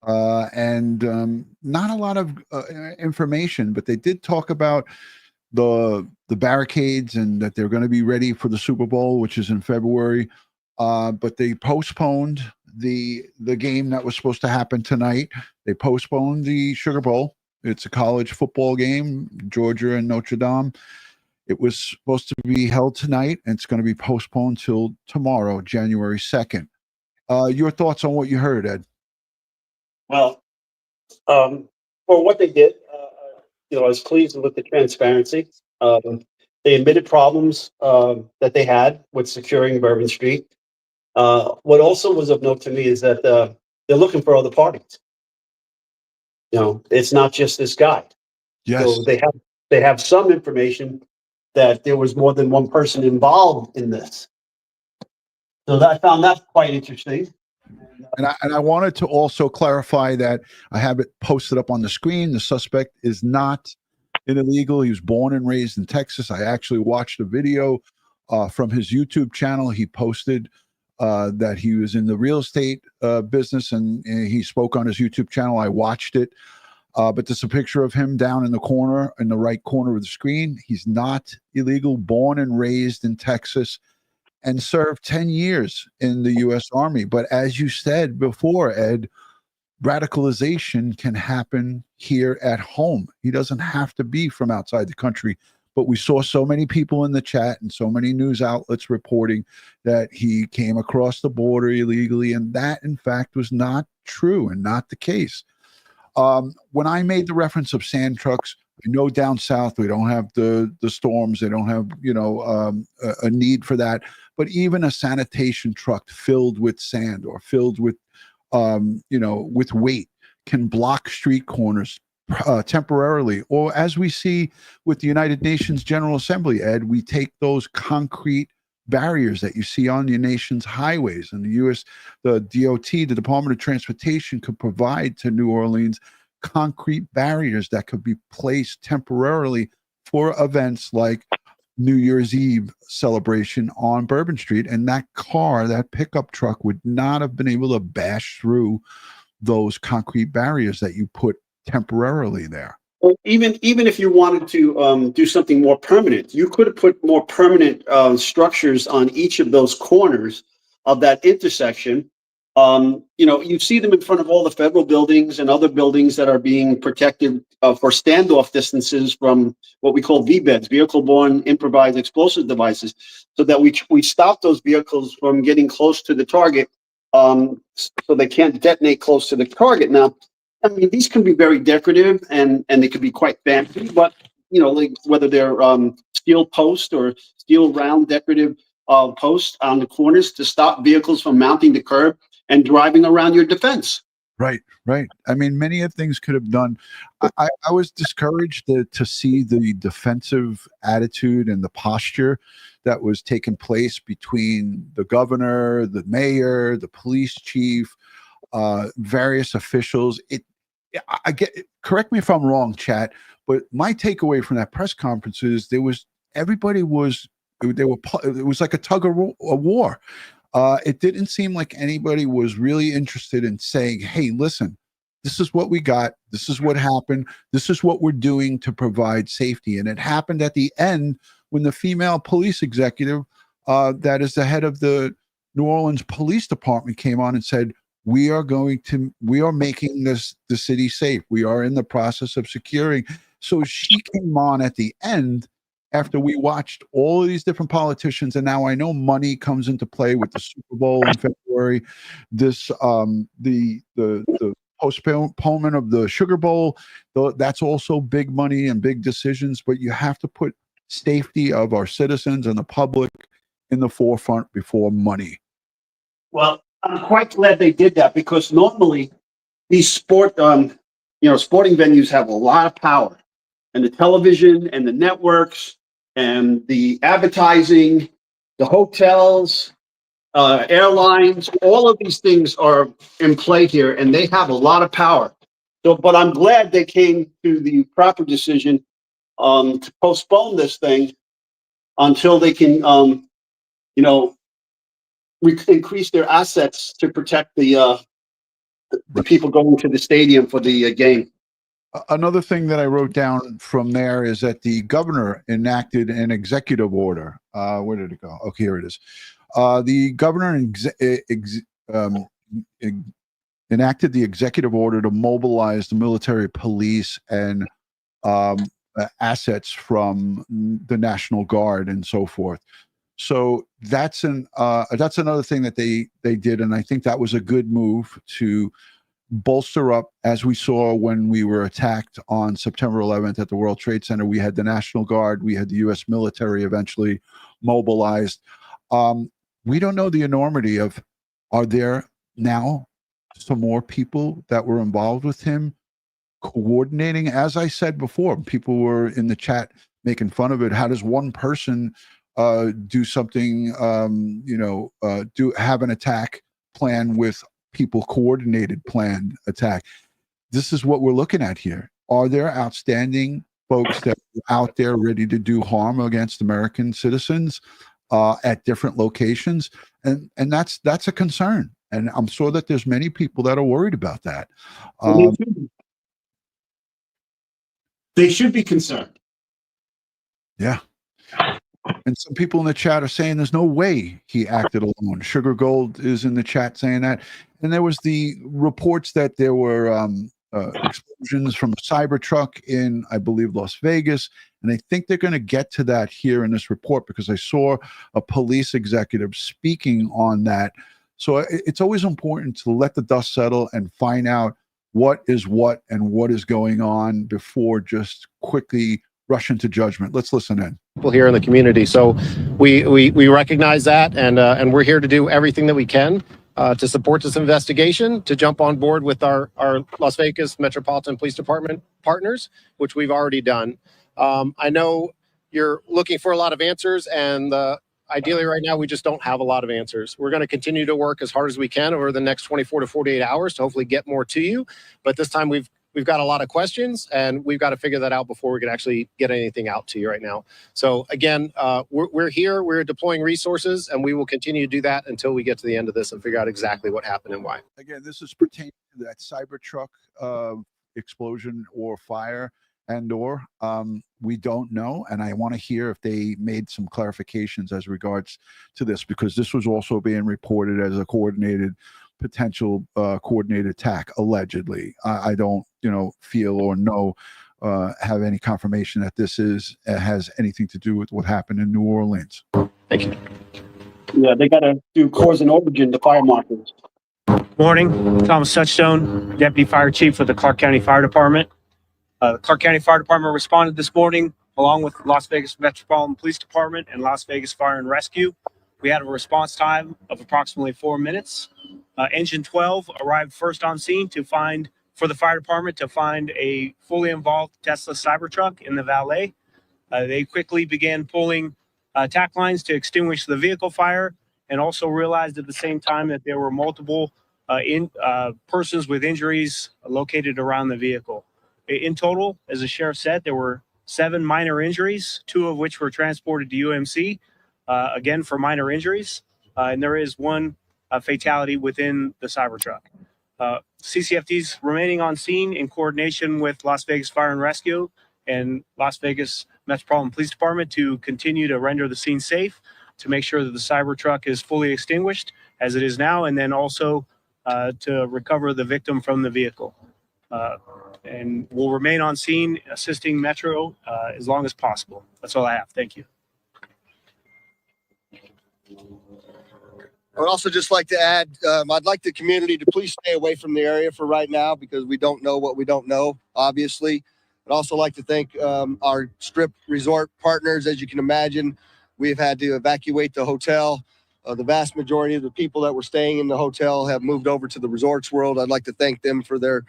and not a lot of information, but they did talk about the barricades and that they're going to be ready for the Super Bowl, which is in February. But they postponed the game that was supposed to happen tonight. They postponed the Sugar Bowl. It's a college football game, Georgia and Notre Dame. It was supposed to be held tonight, and it's going to be postponed till tomorrow, January 2nd. Your thoughts on what you heard, Ed? Well, for what they did, I was pleased with the transparency. They admitted problems that they had with securing Bourbon Street. What also was of note to me is that they're looking for other parties. It's not just this guy. Yes. So they have some information that there was more than one person involved in this. So I found that quite interesting. And I wanted to also clarify that I have it posted up on the screen. The suspect is not illegal. He was born and raised in Texas. I actually watched a video from his YouTube channel. He posted that he was in the real estate business, and he spoke on his YouTube channel. I watched it. But there's a picture of him down in the corner, in the right corner of the screen. He's not illegal, born and raised in Texas, and served 10 years in the U.S. Army. But as you said before, Ed, radicalization can happen here at home. He doesn't have to be from outside the country. But we saw so many people in the chat and so many news outlets reporting that he came across the border illegally, and that, in fact, was not true and not the case. When I made the reference of sand trucks, I know down south we don't have the storms. They don't have, a need for that. But even a sanitation truck filled with sand or filled with, with weight can block street corners temporarily. Or as we see with the United Nations General Assembly, Ed, we take those concrete barriers that you see on your nation's highways, and the DOT, the Department of Transportation, could provide to New Orleans concrete barriers that could be placed temporarily for events like New Year's Eve celebration on Bourbon Street. And that pickup truck would not have been able to bash through those concrete barriers that you put temporarily there. Well, even if you wanted to do something more permanent, you could have put more permanent structures on each of those corners of that intersection. You see them in front of all the federal buildings and other buildings that are being protected for standoff distances from what we call VBEDs, vehicle-borne improvised explosive devices, so that we stop those vehicles from getting close to the target, so they can't detonate close to the target. Now, I mean, these can be very decorative and they can be quite fancy, but like whether they're steel post or steel round decorative posts on the corners to stop vehicles from mounting the curb and driving around your defense. Right. I mean, many of things could have done. I was discouraged to see the defensive attitude and the posture that was taking place between the governor, the mayor, the police chief, various officials. I get. Correct me if I'm wrong, chat, but my takeaway from that press conference is it was like a tug of war. It didn't seem like anybody was really interested in saying, hey, listen, this is what we got. This is what happened. This is what we're doing to provide safety. And it happened at the end when the female police executive that is the head of the New Orleans Police Department came on and said, we are making the city safe. We are in the process of securing. So she came on at the end after we watched all of these different politicians, and now I know money comes into play with the Super Bowl in February. This the postponement of the Sugar Bowl, that's also big money and big decisions. But you have to put safety of our citizens and the public in the forefront before money. Well, I'm quite glad they did that, because normally these sporting venues have a lot of power, and the television and the networks and the advertising, the hotels, airlines, all of these things are in play here, and they have a lot of power. So, but I'm glad they came to the proper decision to postpone this thing until they can, increase their assets to protect the people going to the stadium for the game. Another thing that I wrote down from there is that the governor enacted an executive order. Where did it go? Okay, here it is. The governor enacted the executive order to mobilize the military police and assets from the National Guard and so forth. So that's another thing that they did, and I think that was a good move to bolster up, as we saw when we were attacked on September 11th at the World Trade Center. We had the National Guard, we had the U.S. military eventually mobilized. We don't know the enormity of, are there now some more people that were involved with him coordinating? As I said before, people were in the chat making fun of it. How does one person do something, have an attack plan with people coordinated planned attack? This is what we're looking at here. Are there outstanding folks that were out there ready to do harm against American citizens at different locations, and that's a concern. And I'm sure that there's many people that are worried about that. They should be concerned. Yeah. And some people in the chat are saying there's no way he acted alone. Sugar Gold is in the chat saying that. And there was the reports that there were explosions from a cyber truck in, I believe, Las Vegas. And I think they're going to get to that here in this report, because I saw a police executive speaking on that. So it's always important to let the dust settle and find out what is what and what is going on before just quickly rush into judgment. Let's listen in. People here in the community. So we recognize that, and we're here to do everything that we can to support this investigation, to jump on board with our Las Vegas Metropolitan Police Department partners, which we've already done. I know you're looking for a lot of answers, and ideally right now we just don't have a lot of answers. We're going to continue to work as hard as we can over the next 24 to 48 hours to hopefully get more to you. But this time we've got a lot of questions, and we've got to figure that out before we can actually get anything out to you right now. So again, we're here, we're deploying resources, and we will continue to do that until we get to the end of this and figure out exactly what happened and why. Again, this is pertaining to that Cybertruck explosion or fire, and/or we don't know. And I want to hear if they made some clarifications as regards to this, because this was also being reported as a potential coordinated attack, allegedly. I don't, feel or know, have any confirmation that this has anything to do with what happened in New Orleans. Thank you. Yeah, they got to do cause and origin, the fire marshals. Morning, Thomas Touchstone, Deputy Fire Chief with the Clark County Fire Department. The Clark County Fire Department responded this morning along with Las Vegas Metropolitan Police Department and Las Vegas Fire and Rescue. We had a response time of approximately 4 minutes. Engine 12 arrived first on scene for the fire department to find a fully involved Tesla Cybertruck in the valet. They quickly began pulling tack lines to extinguish the vehicle fire, and also realized at the same time that there were multiple persons with injuries located around the vehicle. In total, as the sheriff said, there were 7 minor injuries, 2 of which were transported to UMC, again for minor injuries, and there is 1 fatality within the Cybertruck. CCFD's remaining on scene in coordination with Las Vegas Fire and Rescue and Las Vegas Metropolitan Police Department to continue to render the scene safe, to make sure that the Cybertruck is fully extinguished as it is now, and then also to recover the victim from the vehicle. And we'll remain on scene assisting Metro as long as possible. That's all I have. Thank you. I would also just like to add, I'd like the community to please stay away from the area for right now, because we don't know what we don't know, obviously. I'd also like to thank our Strip Resort partners. As you can imagine, we've had to evacuate the hotel. The vast majority of the people that were staying in the hotel have moved over to the Resorts World. I'd like to thank them for their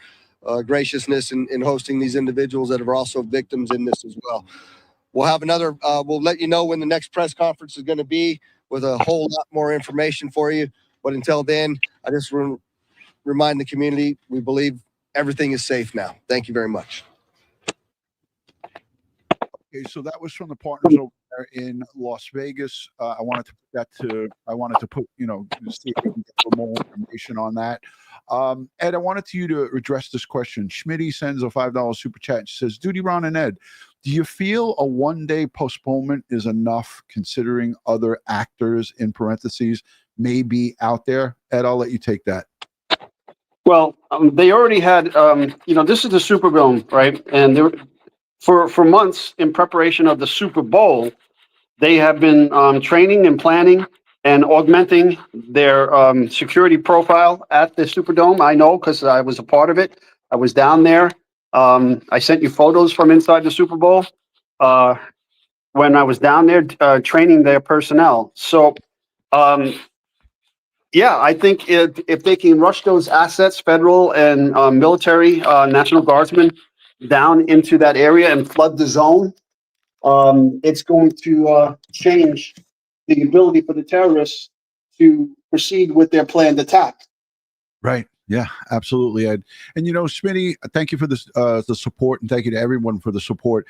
graciousness in hosting these individuals that are also victims in this as well. We'll have another, we'll let you know when the next press conference is going to be, with a whole lot more information for you. But until then, I just remind the community, we believe everything is safe now. Thank you very much. Okay, so that was from the partners over there in Las Vegas. I wanted to put, see if we can get more information on that. Ed, I wanted you to address this question. Schmitty sends a $5 super chat and says, DutyRon and Ed, do you feel a one-day postponement is enough, considering other actors, in parentheses, may be out there? Ed, I'll let you take that. Well, they already had, this is the Superdome, right? And there, for months in preparation of the Super Bowl, they have been training and planning and augmenting their security profile at the Superdome. I know, because I was a part of it. I was down there. I sent you photos from inside the Super Bowl when I was down there training their personnel. So, yeah, I think if they can rush those assets, federal and military, National Guardsmen, down into that area and flood the zone, it's going to change the ability for the terrorists to proceed with their planned attack. Right. Yeah, absolutely, Ed. And Smitty, thank you for this, the support, and thank you to everyone for the support.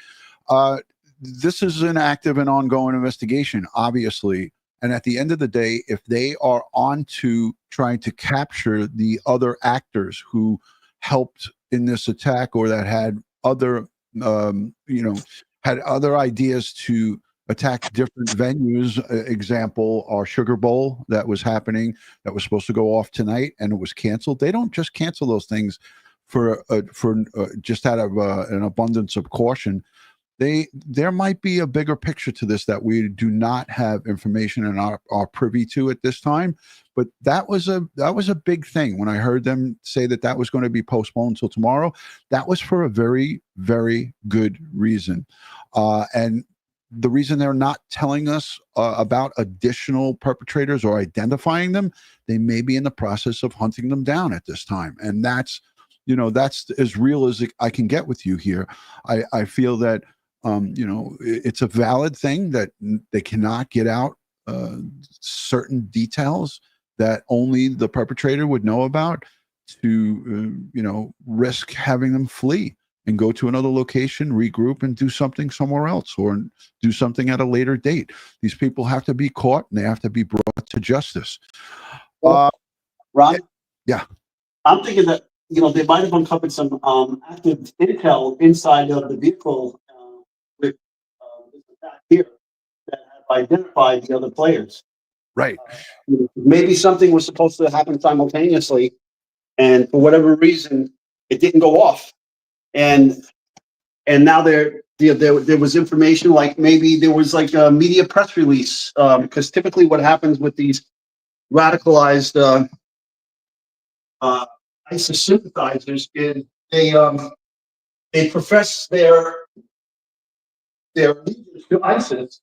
This is an active and ongoing investigation, obviously. And at the end of the day, if they are on to trying to capture the other actors who helped in this attack or that had other, had other ideas to attack different venues, example, our Sugar Bowl that was happening, that was supposed to go off tonight and it was canceled. They don't just cancel those things for just out of an abundance of caution. There might be a bigger picture to this that we do not have information and are privy to at this time. But that was a big thing when I heard them say that was going to be postponed until tomorrow. That was for a very, very good reason, and the reason they're not telling us about additional perpetrators or identifying them, they may be in the process of hunting them down at this time, and that's as real as I can get with you here. I feel that. It's a valid thing that they cannot get out certain details that only the perpetrator would know about to, risk having them flee and go to another location, regroup, and do something somewhere else or do something at a later date. These people have to be caught and they have to be brought to justice. Ron? Yeah. I'm thinking that, they might have uncovered some active intel inside of the vehicle with this attack here that have identified the other players. Right. Maybe something was supposed to happen simultaneously, and for whatever reason, it didn't go off. And now there was information, like maybe there was like a media press release, because typically what happens with these radicalized ISIS sympathizers is they profess their allegiance to ISIS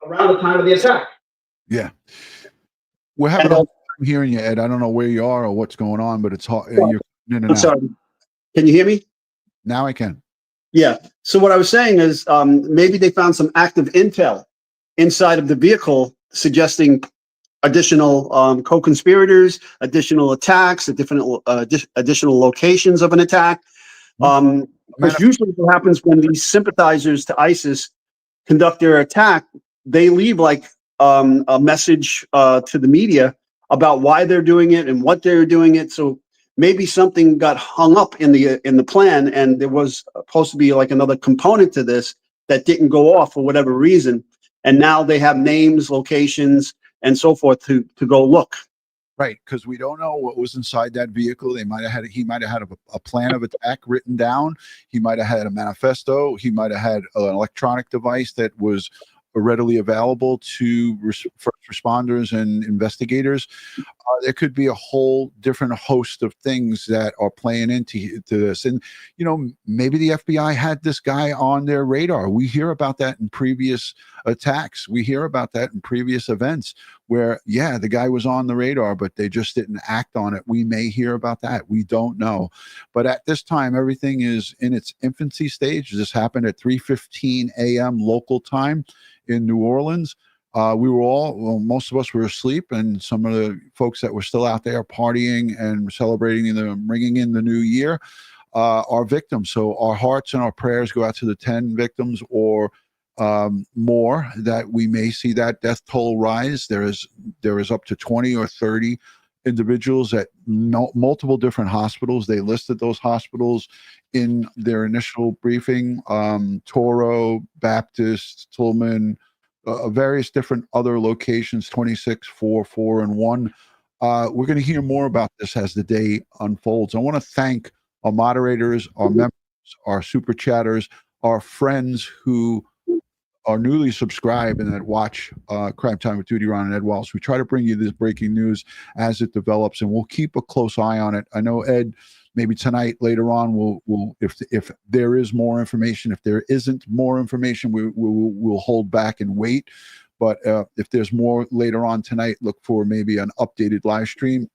around the time of the attack. Yeah. We're having a hard time hearing you, Ed. I don't know where you are or what's going on, but it's hard. You're in and I'm out. sorry. Can you hear me? Now I can. Yeah. So what I was saying is maybe they found some active intel inside of the vehicle suggesting additional co-conspirators, additional attacks, additional locations of an attack. Because usually what happens when these sympathizers to ISIS conduct their attack, they leave like a message to the media about why they're doing it and what they're doing it. So maybe something got hung up in the plan, and there was supposed to be like another component to this that didn't go off for whatever reason. And now they have names, locations, and so forth to go look. Right, because we don't know what was inside that vehicle. He might have had a plan of attack written down. He might have had a manifesto. He might have had an electronic device that was readily available to first responders and investigators. There could be a whole different host of things that are playing into this. And, maybe the FBI had this guy on their radar. We hear about that in previous attacks. We hear about that in previous events where, yeah, the guy was on the radar, but they just didn't act on it. We may hear about that. We don't know. But at this time, everything is in its infancy stage. This happened at 3:15 a.m. local time in New Orleans. Most of us were asleep, and some of the folks that were still out there partying and celebrating bringing in the new year are victims. So our hearts and our prayers go out to the 10 victims or more, that we may see that death toll rise. There is up to 20 or 30 individuals at multiple different hospitals. They listed those hospitals in their initial briefing: Toro, Baptist, Tillman, various different other locations, 26, 4, 4, and 1. We're going to hear more about this as the day unfolds. I want to thank our moderators, our members, our super chatters, our friends who are newly subscribed and that watch Crime Time with DutyRon and Ed Wallace. We try to bring you this breaking news as it develops, and we'll keep a close eye on it. I know, Ed, maybe tonight, later on, we'll if there is more information. If there isn't more information, we'll hold back and wait. But if there's more later on tonight, look for maybe an updated live stream.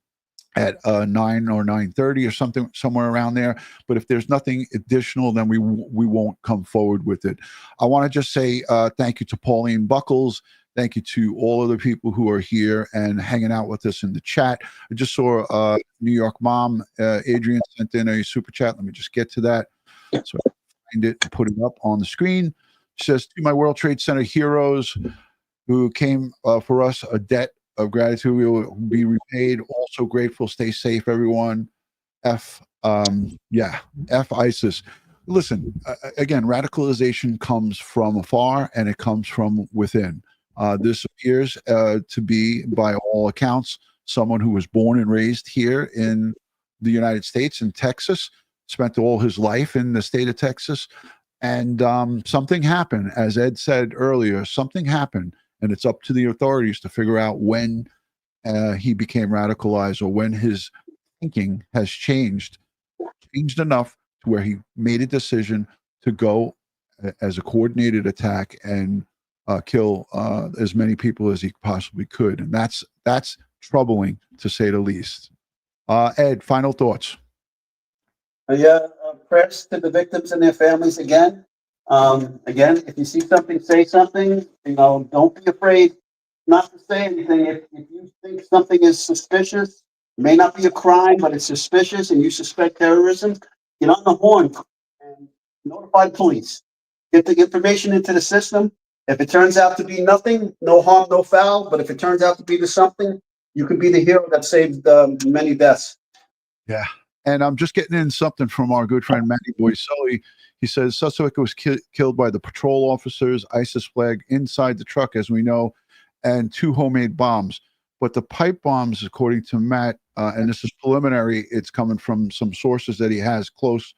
at 9 or 9:30 or something, somewhere around there. But if there's nothing additional, then we won't come forward with it. I want to just say thank you to Pauline Buckles. Thank you to all of the people who are here and hanging out with us in the chat. I just saw New York Mom, Adrian sent in a super chat. Let me just get to that so I can find it and put it up on the screen. It says, to my World Trade Center heroes who came for us, a debt of gratitude will be repaid. Also grateful. Stay safe, everyone. F ISIS. Listen, again, radicalization comes from afar and it comes from within. This appears to be, by all accounts, someone who was born and raised here in the United States, in Texas, spent all his life in the state of Texas. And something happened, as Ed said earlier, something happened. And it's up to the authorities to figure out when he became radicalized or when his thinking has changed enough to where he made a decision to go as a coordinated attack and kill as many people as he possibly could. And that's troubling, to say the least. Ed, final thoughts. Prayers to the victims and their families again. Again, if you see something, say something. Don't be afraid not to say anything. If you think something is suspicious, it may not be a crime, but it's suspicious and you suspect terrorism, get on the horn and notify police. Get the information into the system. If it turns out to be nothing, no harm, no foul. But if it turns out to be something, you can be the hero that saved many deaths. Yeah. And I'm just getting in something from our good friend Matty Boy Sully. He says suspect was killed by the patrol officers, ISIS flag inside the truck, as we know, and 2 homemade bombs. But the pipe bombs, according to Matt, and this is preliminary, it's coming from some sources that he has close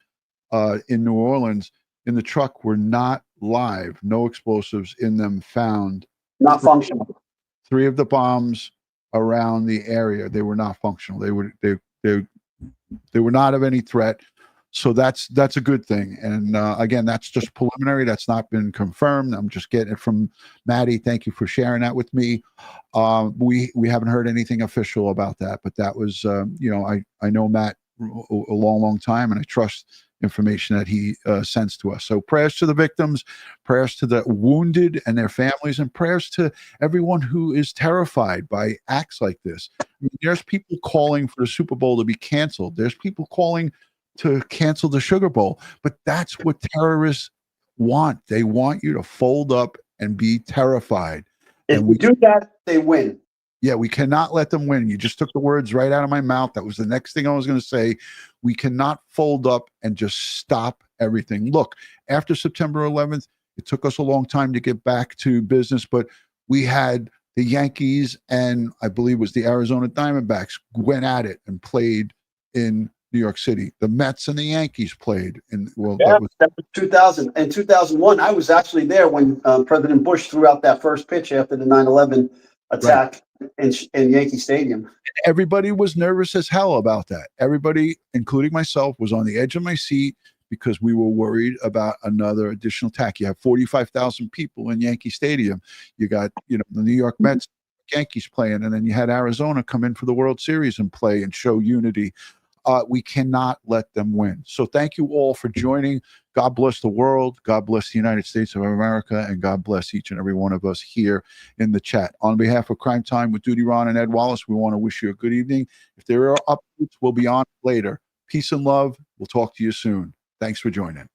in New Orleans, in the truck were not live. No explosives in them found. Not functional. 3 of the bombs around the area, they were not functional. They were not of any threat. So that's a good thing. And again, that's just preliminary. That's not been confirmed. I'm just getting it from Maddie. Thank you for sharing that with me. We haven't heard anything official about that, but that was, I know Matt a long time, and I trust information that he sends to us. So prayers to the victims, prayers to the wounded and their families, and prayers to everyone who is terrified by acts like this. I mean, there's people calling for the Super Bowl to be canceled. There's people calling to cancel the Sugar Bowl, but that's what terrorists want. They want you to fold up and be terrified. If we do that, they win. Yeah, we cannot let them win. You just took the words right out of my mouth. That was the next thing I was going to say. We cannot fold up and just stop everything. Look, after September 11th, it took us a long time to get back to business, but we had the Yankees and I believe it was the Arizona Diamondbacks went at it and played in New York City. The Mets and the Yankees played in, that was 2000. In 2001, I was actually there when President Bush threw out that first pitch after the 9/11 attack in Yankee Stadium. Everybody was nervous as hell about that. Everybody, including myself, was on the edge of my seat because we were worried about another additional attack. You have 45,000 people in Yankee Stadium. You got, the New York Mets, Yankees playing, and then you had Arizona come in for the World Series and play and show unity. We cannot let them win. So thank you all for joining. God bless the world. God bless the United States of America. And God bless each and every one of us here in the chat. On behalf of Crime Time with DutyRon and Ed Wallace, we want to wish you a good evening. If there are updates, we'll be on later. Peace and love. We'll talk to you soon. Thanks for joining.